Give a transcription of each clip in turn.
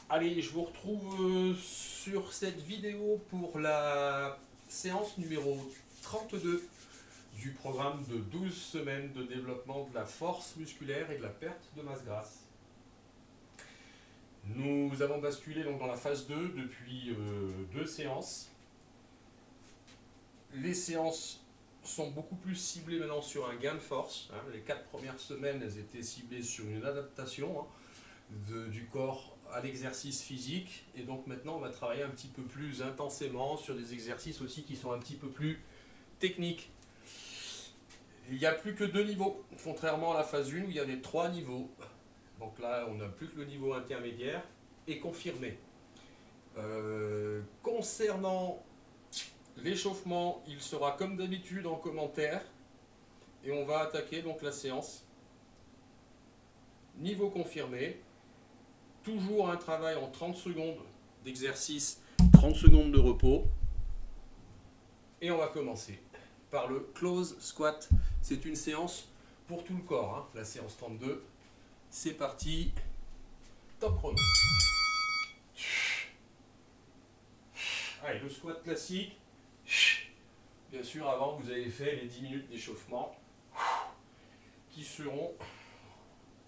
Allez, je vous retrouve sur cette vidéo pour la séance numéro 32 du programme de 12 semaines de développement de la force musculaire et de la perte de masse grasse. Nous avons basculé donc dans la phase 2 depuis deux séances. Les séances sont beaucoup plus ciblées maintenant sur un gain de force. Les 4 premières semaines, elles étaient ciblées sur une adaptation du corps à l'exercice physique, et donc maintenant on va travailler un petit peu plus intensément sur des exercices aussi qui sont un petit peu plus techniques. Il n'y a plus que 2 niveaux, contrairement à la phase 1 où il y avait 3 niveaux. Donc là on n'a plus que le niveau intermédiaire et confirmé. Concernant l'échauffement, il sera comme d'habitude en commentaire, et on va attaquer donc la séance niveau confirmé. Toujours un travail en 30 secondes d'exercice, 30 secondes de repos. Et on va commencer par le close squat. C'est une séance pour tout le corps, la séance 32. C'est parti, top chrono. Allez, le squat classique. Bien sûr, avant, vous avez fait les 10 minutes d'échauffement qui seront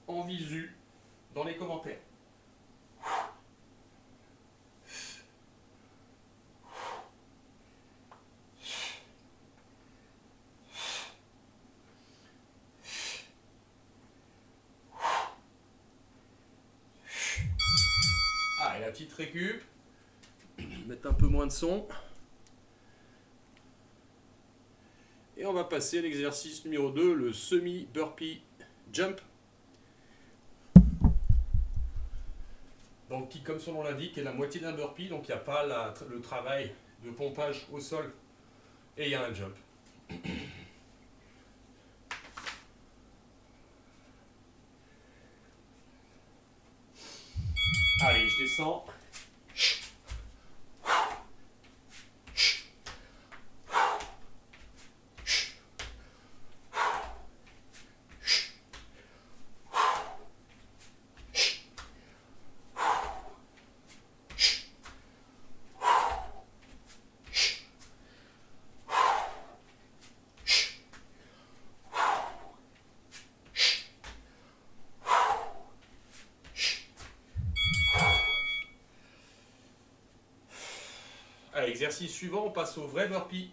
en visu dans les commentaires. Allez, la petite récup. Mettre un peu moins de son. Et on va passer à l'exercice numéro 2, le semi-burpee jump. Donc qui, comme son nom l'indique, est la moitié d'un burpee, donc il n'y a pas le travail de pompage au sol, et il y a un jump. Allez, je descends. Allez, exercice suivant, on passe au vrai burpee.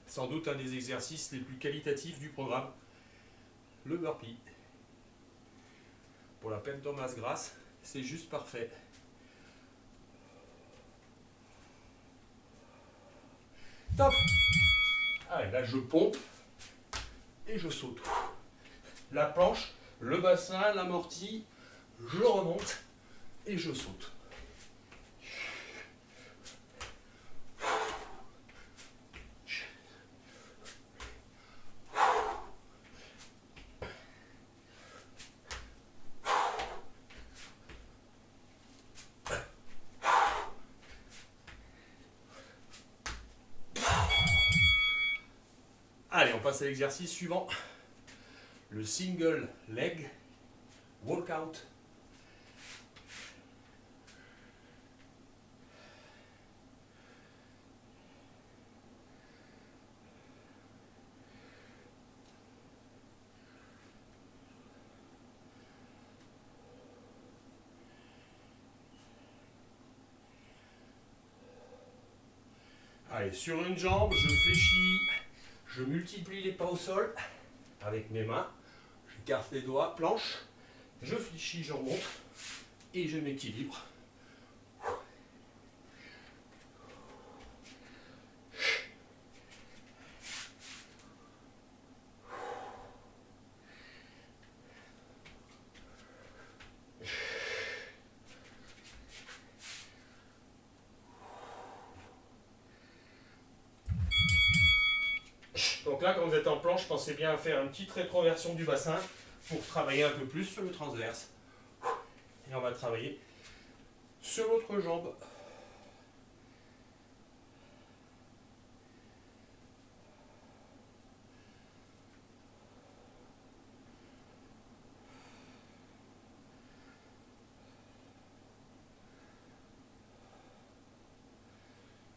Sans doute un des exercices les plus qualitatifs du programme, le burpee. Pour la perte de masse grasse, c'est juste parfait. Top! Allez, là je pompe et je saute. La planche, le bassin, l'amorti, je remonte et je saute. Allez, on passe à l'exercice suivant, le single leg walkout. Allez, sur une jambe, je fléchis, je multiplie les pas au sol avec mes mains, je carte les doigts, planche, je fléchis, je remonte et je m'équilibre. Donc là, quand vous êtes en planche, pensez bien à faire une petite rétroversion du bassin pour travailler un peu plus sur le transverse. Et on va travailler sur l'autre jambe.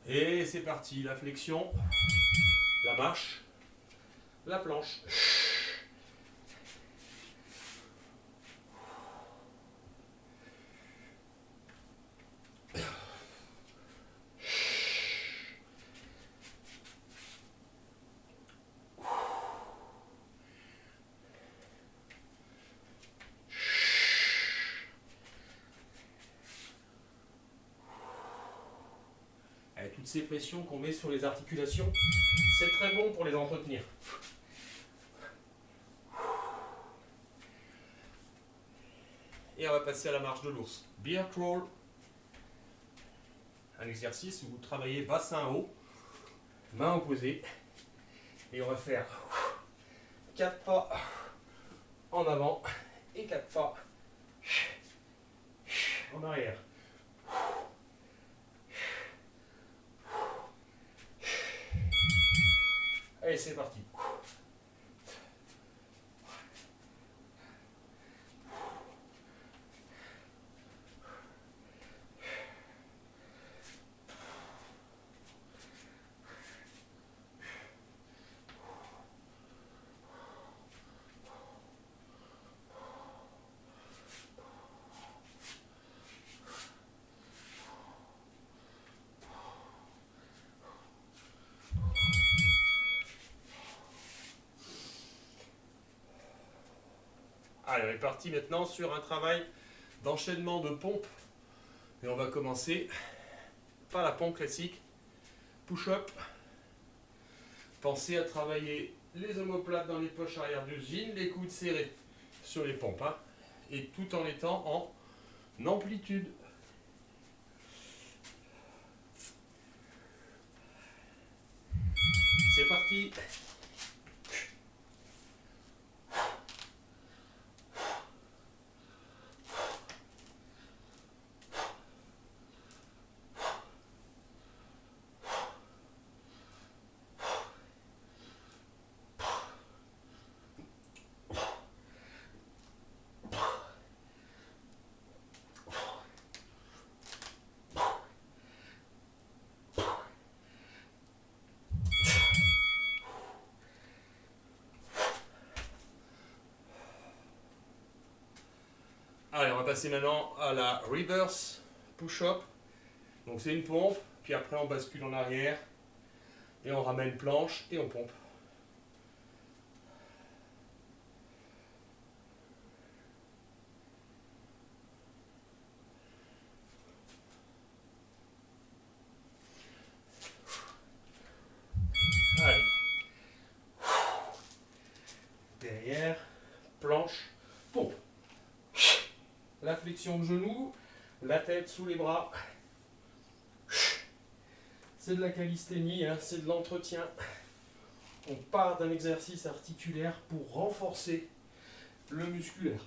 Et c'est parti, la flexion, la marche, la planche. Avec toutes ces pressions qu'on met sur les articulations, c'est très bon pour les entretenir. Et on va passer à la marche de l'ours. Bear crawl. Un exercice où vous travaillez bassin haut, main opposée. Et on va faire 4 pas en avant et 4 pas en arrière. Allez, c'est parti. Allez, on est parti maintenant sur un travail d'enchaînement de pompes. Et on va commencer par la pompe classique. Push-up. Pensez à travailler les omoplates dans les poches arrière du jean, les coudes serrés sur les pompes. Hein, et tout en étant en amplitude. C'est parti. Allez, on va passer maintenant à la reverse push-up. Donc c'est une pompe, puis après on bascule en arrière et on ramène planche et on pompe. Allez. Derrière, planche, pompe. La flexion de genou, la tête sous les bras. C'est de la calisthénie, hein, c'est de l'entretien. On part d'un exercice articulaire pour renforcer le musculaire.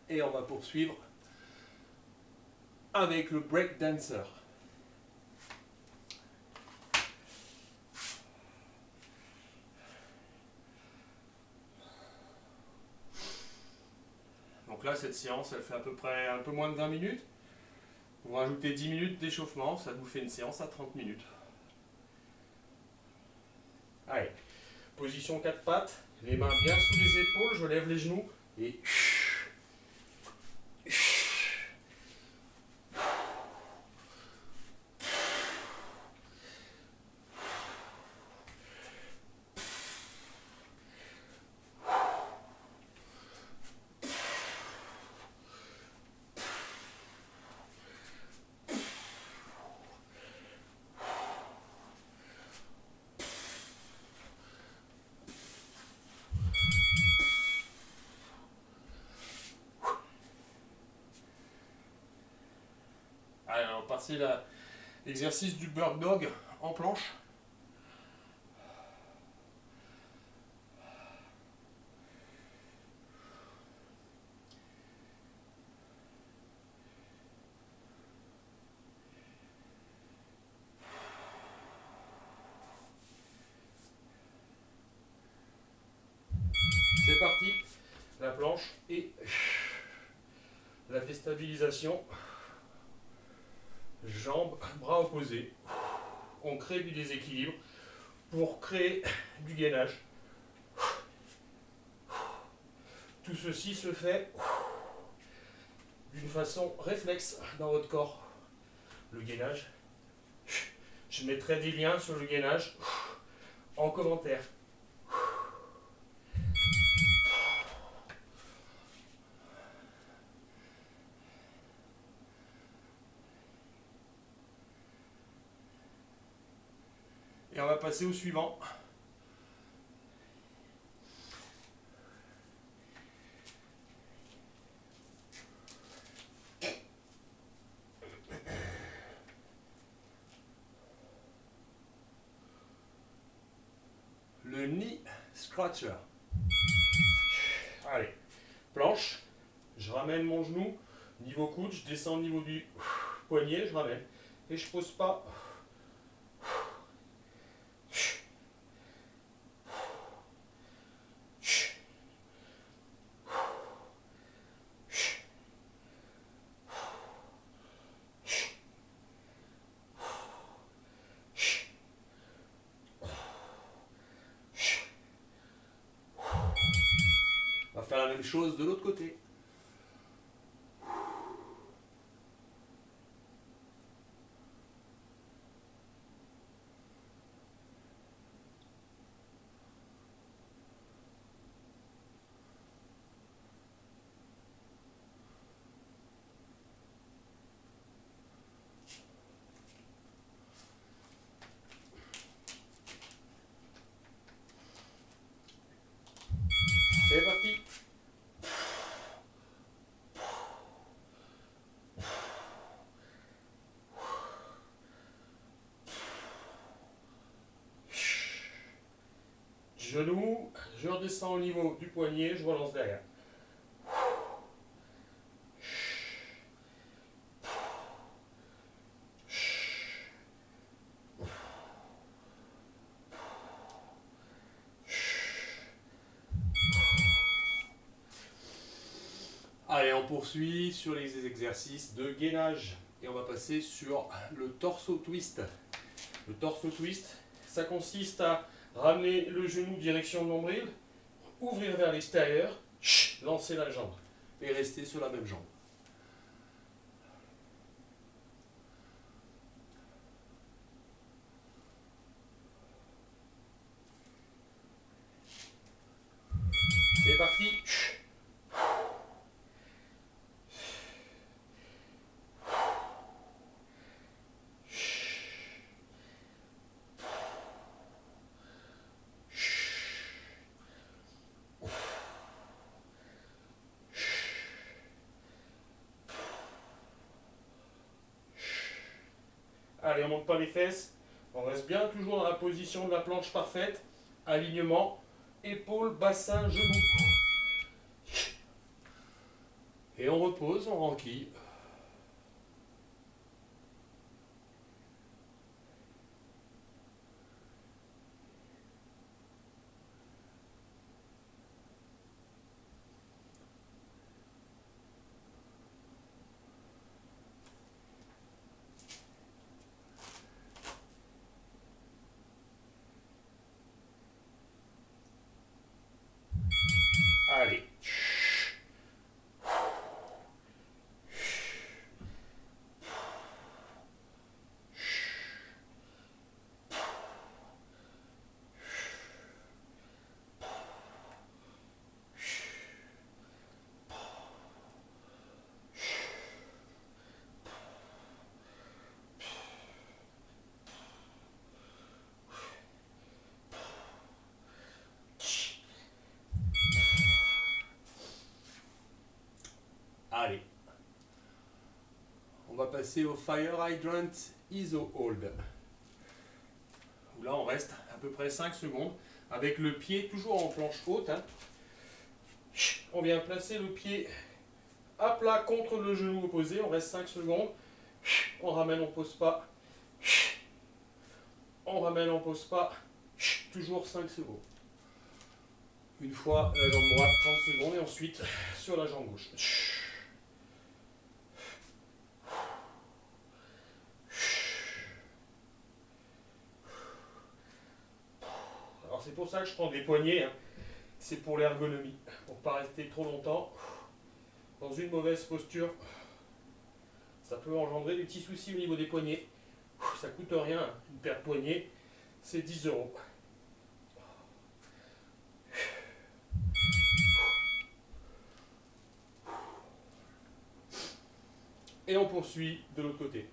Et on va poursuivre avec le break dancer. Donc là, cette séance, elle fait à peu près un peu moins de 20 minutes. Vous rajoutez 10 minutes d'échauffement, ça vous fait une séance à 30 minutes. Allez, position 4 pattes, les mains bien sous les épaules, je lève les genoux et... Allez, on va passer l'exercice du bird dog en planche. stabilisation. Jambes, bras opposés. On crée du déséquilibre pour créer du gainage. Tout ceci se fait d'une façon réflexe dans votre corps. Le gainage. Je mettrai des liens sur le gainage en commentaire. Et on va passer au suivant. Le knee scratcher. Allez, planche. Je ramène mon genou niveau coude, je descends au niveau du poignet, je ramène. Et je pose pas. On va faire la même chose de l'autre côté. C'est parti. Genou, je redescends au niveau du poignet, je relance derrière. Allez, on poursuit sur les exercices de gainage et on va passer sur le torso twist. Le torso twist, ça consiste à ramener le genou direction de nombril, ouvrir vers l'extérieur, lancer la jambe et rester sur la même jambe. C'est parti. Allez, on ne monte pas les fesses. On reste bien toujours dans la position de la planche parfaite. Alignement, épaules, bassin, genoux. Et on repose, on renquille. Allez. Allez. On va passer au Fire Hydrant ISO Hold. Où là, on reste à peu près 5 secondes avec le pied toujours en planche haute. On vient placer le pied à plat contre le genou opposé. On reste 5 secondes. On ramène, on pose pas. On ramène, on pose pas. Toujours 5 secondes. Une fois la jambe droite, 30 secondes. Et ensuite sur la jambe gauche. Alors c'est pour ça que je prends des poignées, hein. C'est pour l'ergonomie, pour ne pas rester trop longtemps dans une mauvaise posture. Ça peut engendrer des petits soucis au niveau des poignets. Ça coûte rien, une paire de poignets, c'est 10 €. Et on poursuit de l'autre côté.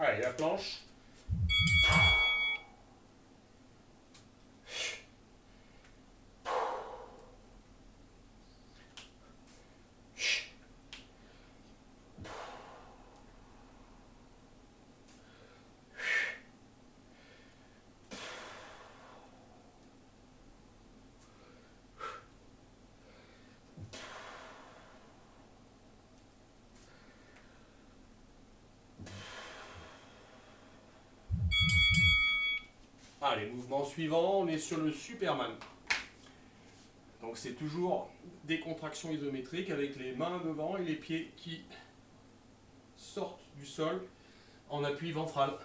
Allez, la planche. Allez, mouvement suivant, on est sur le Superman. Donc c'est toujours des contractions isométriques avec les mains devant et les pieds qui sortent du sol en appui ventral.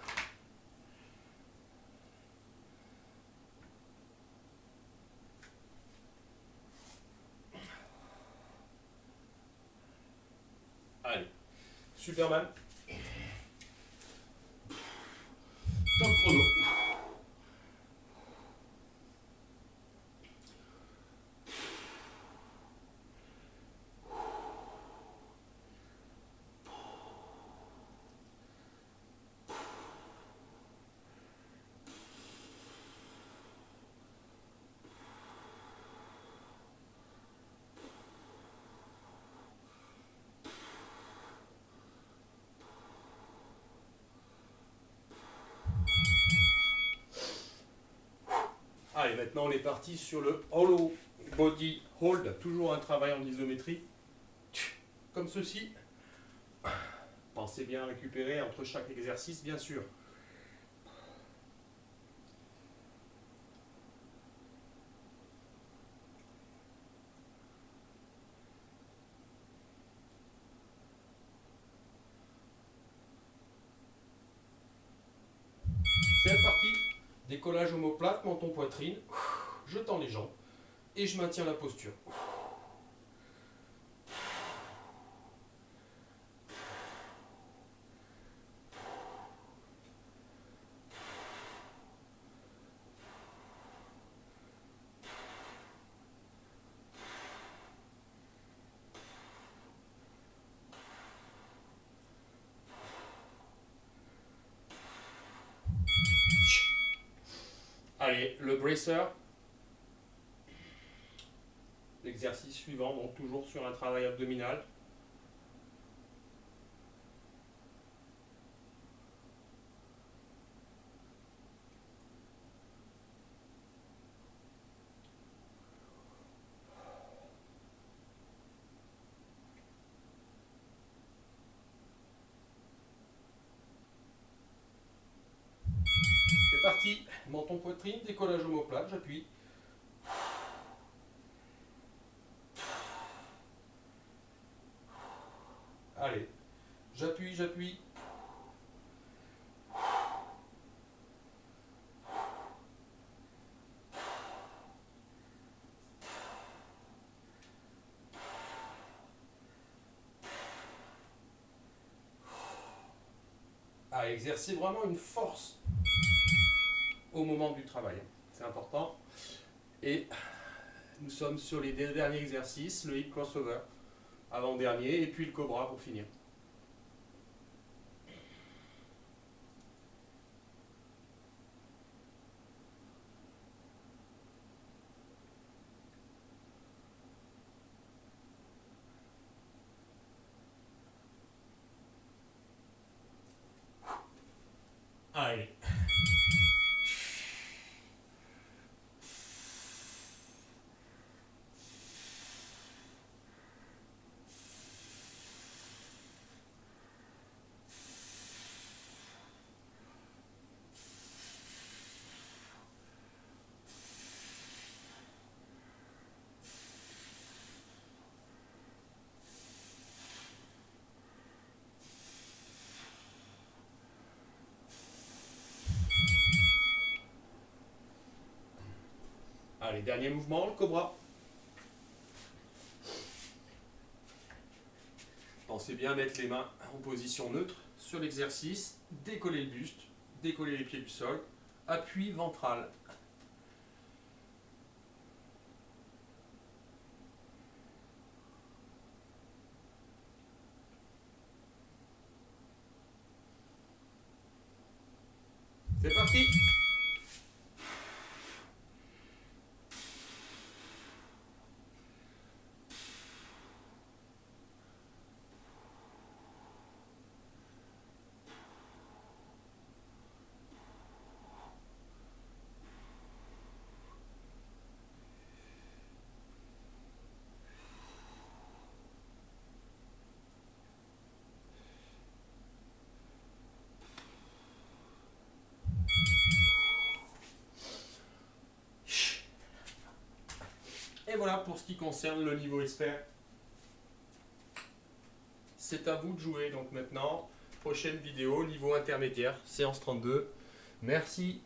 Allez, Superman. Top chrono. Allez, maintenant on est parti sur le hollow body hold, toujours un travail en isométrie, comme ceci. Pensez bien à récupérer entre chaque exercice, bien sûr. C'est parti. Décollage omoplate, menton poitrine. Je tends les jambes et je maintiens la posture. Allez, le bracer. L'exercice suivant, donc toujours sur un travail abdominal. C'est parti. Menton poitrine, décollage omoplate, j'appuie. Allez, j'appuie, j'appuie. À exercer vraiment une force au moment du travail. C'est important. Et nous sommes sur les deux derniers exercices, le hip crossover, avant-dernier, et puis le cobra pour finir. Allez. Allez, dernier mouvement, le cobra. Pensez bien à mettre les mains en position neutre sur l'exercice, décoller le buste, décoller les pieds du sol, appui ventral. C'est parti! Et voilà pour ce qui concerne le niveau expert. C'est à vous de jouer donc maintenant. Prochaine vidéo, niveau intermédiaire, séance 32. Merci.